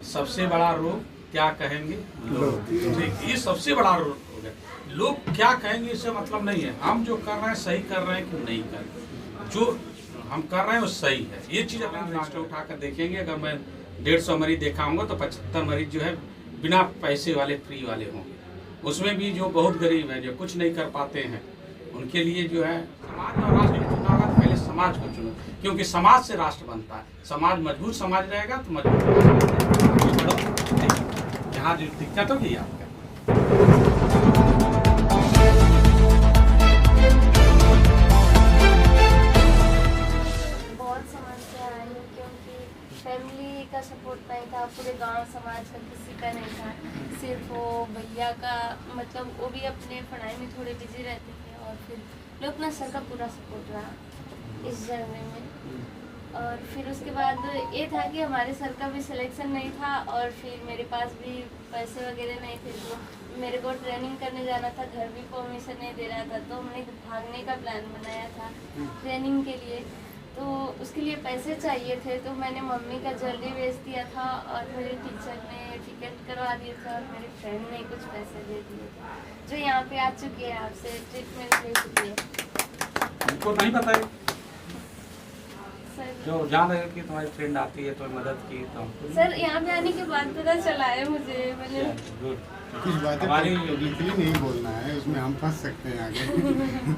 सबसे बड़ा रोग क्या कहेंगे लोग। ठीक, ये सबसे बड़ा रोग हो गया। लोग क्या कहेंगे इससे मतलब नहीं है। हम जो कर रहे हैं सही कर रहे हैं कि नहीं कर रहे, जो हम कर रहे हैं वो सही है। ये चीज़ अपने दिमाग में उठाकर देखेंगे। अगर मैं 150 मरीज देखा हूँगा तो 75 मरीज जो है बिना पैसे वाले फ्री वाले होंगे। उसमें भी जो बहुत गरीब हैं, जो कुछ नहीं कर पाते हैं, उनके लिए जो है समाज और राष्ट्र को चुना होगा तो पहले समाज को चुनो, क्योंकि समाज से राष्ट्र बनता है। समाज मजबूत समाज रहेगा तो मजबूत यहाँ जो दिक्कत होगी आपका। बहुत समस्या आई क्योंकि फैमिली का सपोर्ट नहीं था, पूरे गांव समाज का किसी का नहीं था। सिर्फ वो भैया का, मतलब वो भी अपने पढ़ाई में थोड़े बिजी रहते थे और फिर लोकनाथ सर का पूरा सपोर्ट रहा इस जर्नी में। और फिर उसके बाद ये था कि हमारे सर का भी सिलेक्शन नहीं था और फिर मेरे पास भी पैसे वगैरह नहीं थे, तो मेरे को ट्रेनिंग करने जाना था, घर भी परमिशन नहीं दे रहा था, तो हमने भागने का प्लान बनाया था ट्रेनिंग के लिए। तो उसके लिए पैसे चाहिए थे, तो मैंने मम्मी का ज्वेलरी बेच दिया था और मेरे टीचर ने टिकट करवा दिया था और मेरे फ्रेंड ने कुछ पैसे दे दिए थे, जो यहाँ पे आ चुकी है, आपसे ट्रीटमेंट ले चुकी है। उनको नहीं पता है सर, जो जान रहे कि तुम्हारी फ्रेंड आती है तो मदद की तो सर यहाँ पे आने के बाद पता चला है मुझे। मैंने कुछ बातें पब्लिकली नहीं बोलना है, उसमें हम फंस सकते हैं आगे।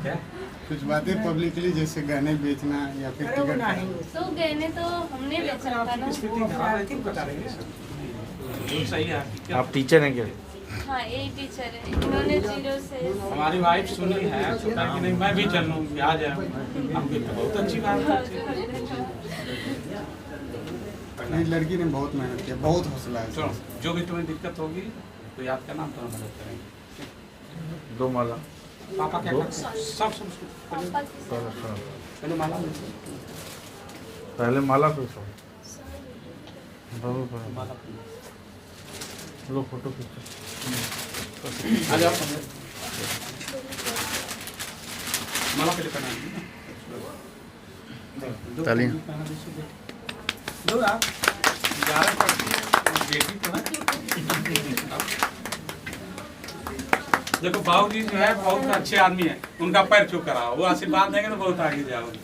क्या कुछ बातें पब्लिकली, जैसे गहने बेचना या फिर टिकट, तो गहने तो हमने बेचा था ना। सही है। आप टीचर हैं क्या? हाँ, यही टीचर है, इन्होंने 0 से। हमारी वाइफ सुनी है तो कहा कि नहीं मैं भी चल लूँ, आ जाए। हमको तो बहुत अच्छी बात है। नहीं, लड़की ने बहुत मेहनत किया, बहुत हौसला है। चलो, जो भी तुम्हें दिक्कत होगी तो याद करना, हम तुम्हें मदद करेंगे। 2 माला। पापा क्या करते हैं? सब पापा की पहले माला पहले माला फिर सब। माला लो फोटो खींचो। आ जाओ। माला पहले पहना तालियां। दो आप 11 बेटी तो ना। देखो बाबू जी जो है बहुत अच्छे आदमी है, उनका पैर छू कराओ, वो आशीर्वाद देंगे तो बहुत आगे जाओगे।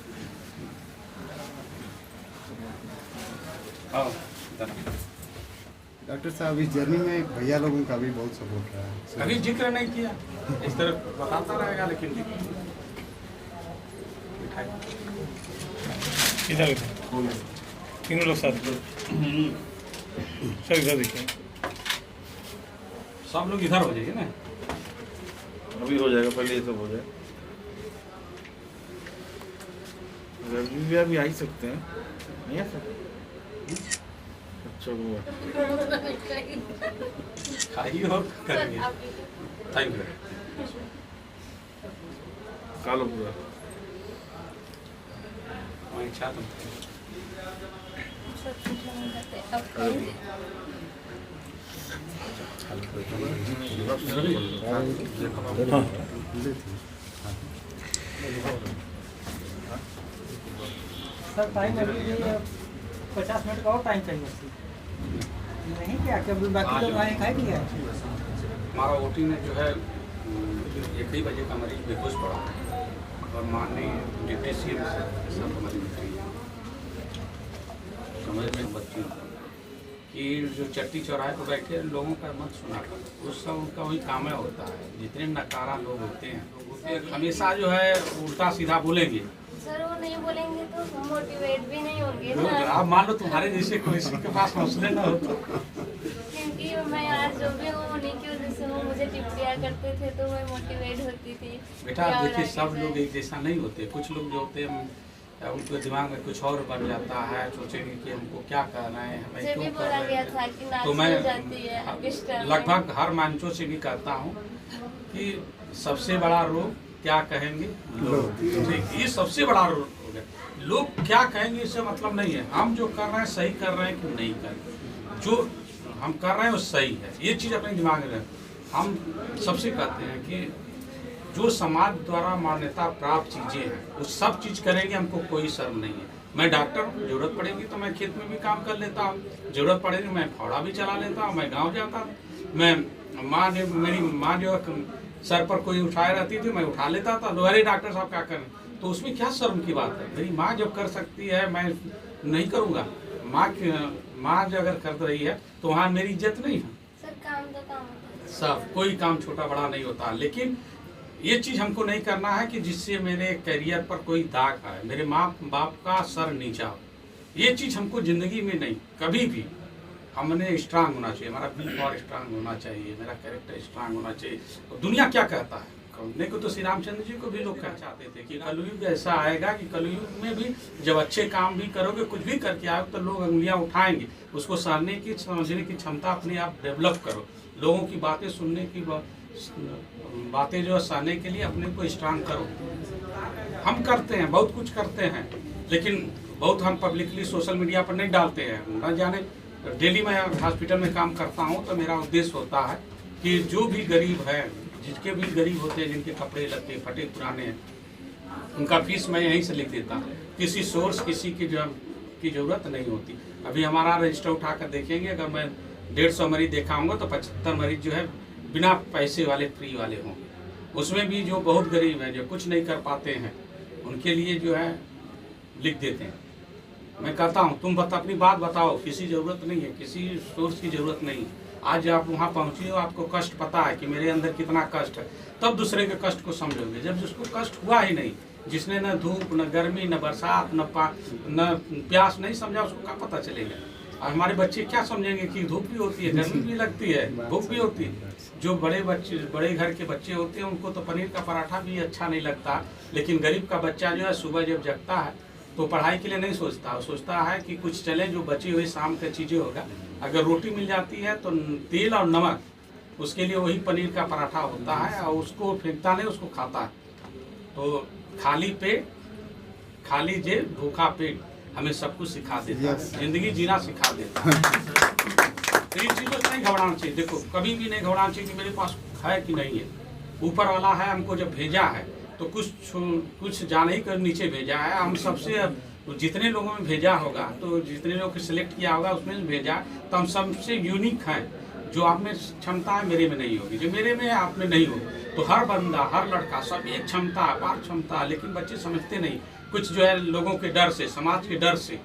डॉक्टर साहब, इस जर्नी में भैया लोगों का भी बहुत सपोर्ट रहा है। कभी जिक्र नहीं किया, इस तरह बताता रहेगा, लेकिन इधर तीनों लोग साथ सर इधर देखिए, सब लोग इधर हो जाइए ना। अभी हो जाएगा, पहले ये सब हो जाए। रवि भैया भी आ ही सकते हैं, नहीं आ सकते? अच्छा वो खाइए और करिए। Thank you. कालो पूरा वही इच्छा तुम सर टाइम अभी 50 मिनट का और टाइम चाहिए नहीं क्या, कभी बाकी लोग आए खाए दिया। हमारा ओटी में जो है 1 ही बजे का मरीज बेहोश पड़ा और माननीय डिप्टी सीएम सब हमारी मित्री समझ में बच्ची कि जो चट्टी चौराहे पर बैठे लोगों का मत सुना करो, उस सब उनका वही काम होता है। जितने नकारा लोग होते हैं हमेशा जो है उल्टा सीधा बोलेंगे। सर वो नहीं बोलेंगे तो हम मोटिवेट भी नहीं होंगे ना। आप मान लो तुम्हारे जैसे कोई के पास हौसले ना हो तो। क्योंकि मैं आज जो भी हूँ उन्हीं की वजह से हूँ, मुझे टिप दिया करते थे तो मैं मोटिवेट होती थी। बेटा देखिए, सब लोग एक जैसा नहीं होते। कुछ लोग जो होते हैं उनके दिमाग में कुछ और बन जाता है, सोचेंगे कि हमको क्या करना है, हमें मुझे क्यों भी कर बोला रहे गया हैं। था कि नाच तो मैं जाती है डिस्टर्ब। लगभग हर मंचों से भी कहता हूँ कि सबसे बड़ा रोग क्या कहेंगे लोग। ठीक, ये सबसे बड़ा रोग हो गया। लोग क्या कहेंगे इससे मतलब नहीं है। हम जो कर रहे हैं सही कर रहे हैं कि नहीं कर रहे, जो हम कर रहे हैं वो सही है। ये चीज़ अपने दिमाग में रखें। हम सबसे कहते हैं कि जो समाज द्वारा मान्यता प्राप्त चीज़ें हैं वो सब चीज़ करेंगे, हमको कोई शर्म नहीं है। मैं डॉक्टर हूँ, जरूरत पड़ेगी तो मैं खेत में भी काम कर लेता हूँ, जरूरत पड़ेगी मैं फावड़ा भी चला लेता हूँ, मैं गाँव जाता हूँ। मैं मेरी माँ जो सर पर कोई उठाए रहती थी, मैं उठा लेता था। तो अरे डॉक्टर साहब क्या करें, तो उसमें क्या शर्म की बात है। मेरी माँ जब कर सकती है मैं नहीं करूँगा। माँ जो अगर कर रही है तो वहाँ मेरी इज्जत नहीं है। सर काम तो काम होता है। सब कोई काम छोटा बड़ा नहीं होता, लेकिन ये चीज़ हमको नहीं करना है कि जिससे मेरे करियर पर कोई दाग आए, मेरे माँ बाप का सर नीचा हो। ये चीज़ हमको ज़िंदगी में नहीं, कभी भी हमने स्ट्रांग होना चाहिए, हमारा बी और स्ट्रांग होना चाहिए, मेरा कैरेक्टर स्ट्रांग होना चाहिए। और दुनिया क्या कहता है, कहने को तो श्री रामचंद्र जी को भी लोग कह चाहते थे कि कलयुग ऐसा आएगा कि कलयुग में भी जब अच्छे काम भी करोगे, कुछ भी करके आओ तो लोग उंगलियां उठाएंगे। उसको सहने की, समझने की क्षमता अपने आप डेवलप करो। लोगों की बातें सुनने की बातें जो सहने के लिए अपने को स्ट्रांग करो। हम करते हैं, बहुत कुछ करते हैं, लेकिन बहुत हम पब्लिकली सोशल मीडिया पर नहीं डालते हैं। न जाने डेली मैं हॉस्पिटल में काम करता हूं तो मेरा उद्देश्य होता है कि जो भी गरीब है, जिसके भी गरीब होते हैं, जिनके कपड़े लत्ते फटे पुराने हैं, उनका फीस मैं यहीं से लिख देता हूँ। किसी सोर्स किसी की ज़रूरत नहीं होती। अभी हमारा रजिस्टर उठाकर देखेंगे, अगर मैं 150 मरीज देखा हूँगा तो 75 मरीज जो है बिना पैसे वाले, फ्री वाले होंगे। उसमें भी जो बहुत गरीब हैं, जो कुछ नहीं कर पाते हैं, उनके लिए जो है लिख देते हैं। मैं कहता हूँ तुम अपनी बात बताओ, किसी ज़रूरत नहीं है, किसी सोर्स की ज़रूरत नहीं। आज आप वहाँ पहुँचे हो, आपको कष्ट पता है कि मेरे अंदर कितना कष्ट है, तब दूसरे के कष्ट को समझोगे। जब जिसको कष्ट हुआ ही नहीं, जिसने न धूप न गर्मी न बरसात न प्यास नहीं समझा, उसको क्या पता चलेगा। और हमारे बच्चे क्या समझेंगे कि धूप भी होती है, गर्मी भी लगती है, भूख भी होती है। जो बड़े घर के बच्चे होते हैं उनको तो पनीर का पराठा भी अच्छा नहीं लगता, लेकिन गरीब का बच्चा जो है सुबह जब जगता है तो पढ़ाई के लिए नहीं सोचता, सोचता है कि कुछ चले, जो बची हुई शाम की चीज़ें होगा। अगर रोटी मिल जाती है तो तेल और नमक, उसके लिए वही पनीर का पराठा होता है, और उसको फेंकता नहीं, उसको खाता है। तो खाली पेट, खाली जेब, भूखा पेट हमें सब कुछ सिखा देता है, जिंदगी जीना सिखा देता है। तो इन चीज़ों से नहीं घबराना चाहिए। देखो, कभी भी नहीं घबराना चाहिए कि मेरे पास है कि नहीं है। ऊपर वाला है, हमको जब भेजा है तो कुछ जाने ही कर नीचे भेजा है। हम सबसे जितने लोगों में भेजा होगा, तो जितने लोग सिलेक्ट किया होगा उसमें से भेजा, तो हम सबसे यूनिक हैं। जो आप में क्षमता है मेरे में नहीं होगी, जो मेरे में है आप में नहीं होगी। तो हर बंदा, हर लड़का, सब एक क्षमता, अपार क्षमता, लेकिन बच्चे समझते नहीं। कुछ जो है लोगों के डर से, समाज के डर से,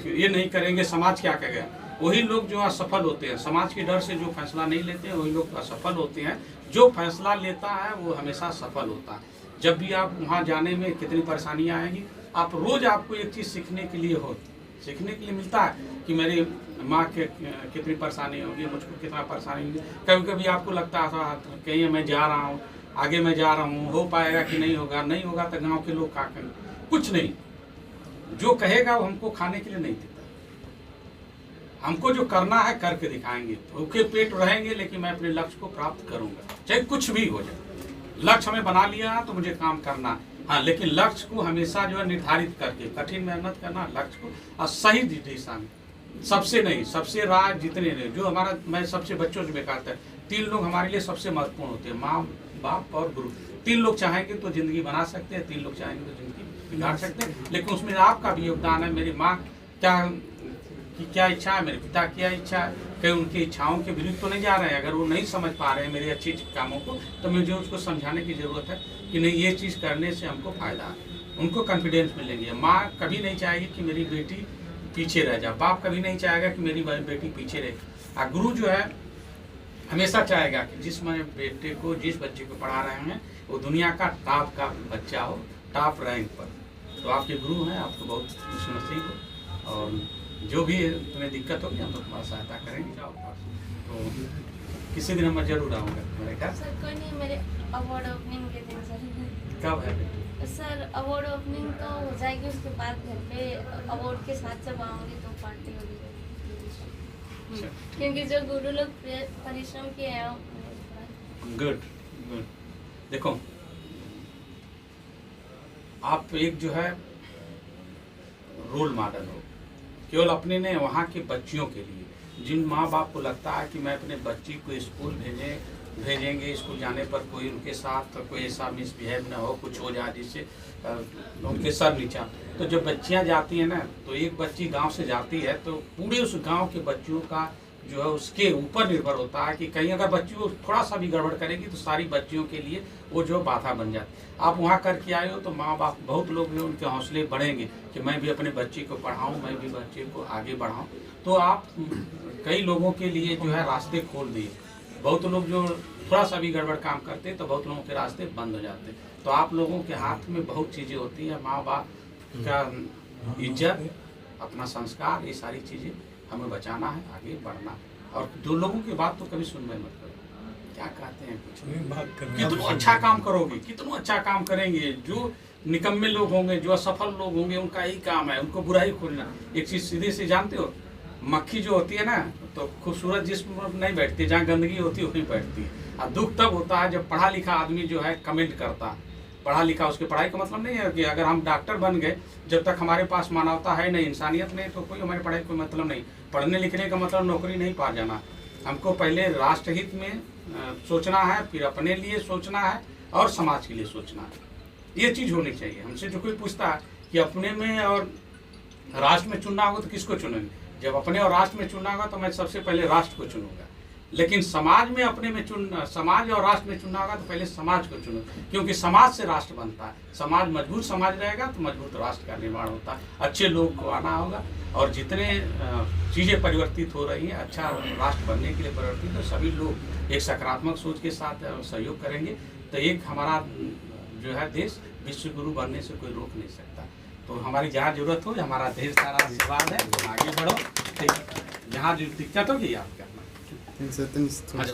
ये नहीं करेंगे समाज क्या कहेगा, वही लोग जो असफल होते हैं। समाज के डर से जो फैसला नहीं लेते हैं वही लोग असफल होते हैं। जो फैसला लेता है वो हमेशा सफल होता है। जब भी आप वहाँ जाने में कितनी परेशानियाँ आएंगी, आप रोज़ आपको एक चीज़ सीखने के लिए मिलता है कि मेरी माँ के कितनी परेशानी होगी, मुझको कितना परेशानी होगी। कभी कभी आपको लगता था कहीं मैं जा रहा हूँ, आगे मैं जा रहा हूँ, हो पाएगा कि नहीं होगा तो गाँव के लोग क्या करेंगे, कुछ नहीं। जो कहेगा वो हमको खाने के लिए नहीं देता। हमको जो करना है करके दिखाएंगे। भूखे पेट रहेंगे, लेकिन मैं अपने लक्ष्य को प्राप्त करूँगा, चाहे कुछ भी हो जाए। लक्ष्य हमें बना लिया तो मुझे काम करना है, हाँ, लेकिन लक्ष्य को हमेशा जो है निर्धारित करके कठिन मेहनत करना, लक्ष्य को और सही दिशा में। सबसे नहीं, सबसे राह जितने नहीं, जो हमारा, मैं सबसे बच्चों से कहता है, 3 लोग हमारे लिए सबसे महत्वपूर्ण होते हैं, माँ बाप और गुरु। 3 लोग चाहेंगे तो जिंदगी बना सकते हैं, 3 लोग चाहेंगे तो जिंदगी बिगाड़ सकते हैं, लेकिन उसमें आपका भी योगदान है। मेरी माँ क्या इच्छा है, मेरे पिता क्या इच्छा है, कहीं उनकी इच्छाओं के विरुद्ध तो नहीं जा रहे हैं। अगर वो नहीं समझ पा रहे हैं मेरे अच्छी कामों को, तो मुझे उसको समझाने की ज़रूरत है कि नहीं, ये चीज़ करने से हमको फ़ायदा है। उनको कॉन्फिडेंस मिलेंगे। माँ कभी नहीं चाहेगी कि मेरी बेटी पीछे रह जाए, बाप कभी नहीं चाहेगा कि मेरी बेटी पीछे रहे, और गुरु जो है हमेशा चाहेगा कि जिस बेटे को, जिस बच्चे को पढ़ा रहे हैं वो दुनिया का टॉप का बच्चा हो, टॉप रैंक पर। तो आपके गुरु हैं, आपको बहुत खुशनसीब हो, और जो भी तुम्हें दिक्कत होगी हम तो तुम्हारा सहायता करेंगे। तो किसी दिन मैं जरूर आऊँगा तुम्हारे घर। सर कोई नहीं, मेरे अवार्ड ओपनिंग के दिन सर। कब है बेटी? सर अवार्ड ओपनिंग तो हो जाएगी, उसके बाद घर पे अवार्ड के साथ जब आऊँगी तो पार्टी होगी। क्योंकि जो गुरु लोग परिश्रम किए हैं। Good good. देखो, आप एक जो है रोल मॉडल हो, केवल अपने नहीं, वहाँ के बच्चियों के लिए। जिन माँ बाप को लगता है कि मैं अपने बच्ची को स्कूल भेजें भेजेंगे स्कूल जाने पर कोई उनके साथ कोई ऐसा मिसबिहेव ना हो, कुछ हो जाए जिससे उनके सर नीचा। तो जब बच्चियां जाती हैं ना, तो एक बच्ची गांव से जाती है तो पूरे उस गांव के बच्चियों का जो है उसके ऊपर निर्भर होता है कि कहीं अगर बच्चियों थोड़ा सा भी गड़बड़ करेगी तो सारी बच्चियों के लिए वो जो बाधा बन जाती। आप वहाँ करके आए हो तो माँ बाप बहुत लोग जो उनके हौसले बढ़ेंगे कि मैं भी अपने बच्चे को पढ़ाऊँ, मैं भी बच्चे को आगे बढ़ाऊँ। तो आप कई लोगों के लिए जो है रास्ते खोल दिए। बहुत लोग जो थोड़ा सा भी गड़बड़ काम करते तो बहुत लोगों के रास्ते बंद हो जाते। तो आप लोगों के हाथ में बहुत चीज़ें होती हैं, माँ बाप का इज्जत, अपना संस्कार, ये सारी चीज़ें हमें बचाना है, आगे बढ़ना है। और दो लोगों की बात तो कभी सुनना मत करो, क्या कहते हैं कुछ कितना अच्छा काम करोगे, कितना अच्छा काम करेंगे। जो निकम्मे लोग होंगे, जो असफल लोग होंगे, उनका यही काम है, उनको बुराई खोजना। एक चीज़ सीधे से जानते हो, मक्खी जो होती है ना, तो खूबसूरत जिस्म नहीं बैठती, जहाँ गंदगी होती है वहीं बैठती है। और दुख तब होता है जब पढ़ा लिखा आदमी जो है कमेंट करता है। पढ़ा लिखा, उसके पढ़ाई का मतलब नहीं है कि अगर हम डॉक्टर बन गए, जब तक हमारे पास मानवता है नहीं, इंसानियत नहीं, तो कोई हमारी पढ़ाई कोई मतलब नहीं। पढ़ने लिखने का मतलब नौकरी नहीं पा जाना। हमको पहले राष्ट्रहित में सोचना है, फिर अपने लिए सोचना है और समाज के लिए सोचना है। ये चीज़ होनी चाहिए। हमसे जो कोई पूछता है कि अपने में और राष्ट्र में चुनना होगा तो किसको चुनेंगे? जब अपने और राष्ट्र में चुनना होगा तो मैं सबसे पहले राष्ट्र को चुनूंगा। लेकिन समाज में अपने में समाज और राष्ट्र में चुनना होगा तो पहले समाज को चुनो, क्योंकि समाज से राष्ट्र बनता है। समाज मजबूत समाज रहेगा तो मजबूत राष्ट्र का निर्माण होता है। अच्छे लोग को आना होगा और जितने चीज़ें परिवर्तित हो रही हैं, अच्छा राष्ट्र बनने के लिए परिवर्तित, तो सभी लोग एक सकारात्मक सोच के साथ सहयोग करेंगे तो एक हमारा जो है देश विश्व गुरु बनने से कोई रोक नहीं सकता। तो हमारी जहाँ जरूरत हो, हमारा ढेर सारा आशीर्वाद है, आगे बढ़ो। ठीक है, जहाँ जो दिक्कत होगी आप करना।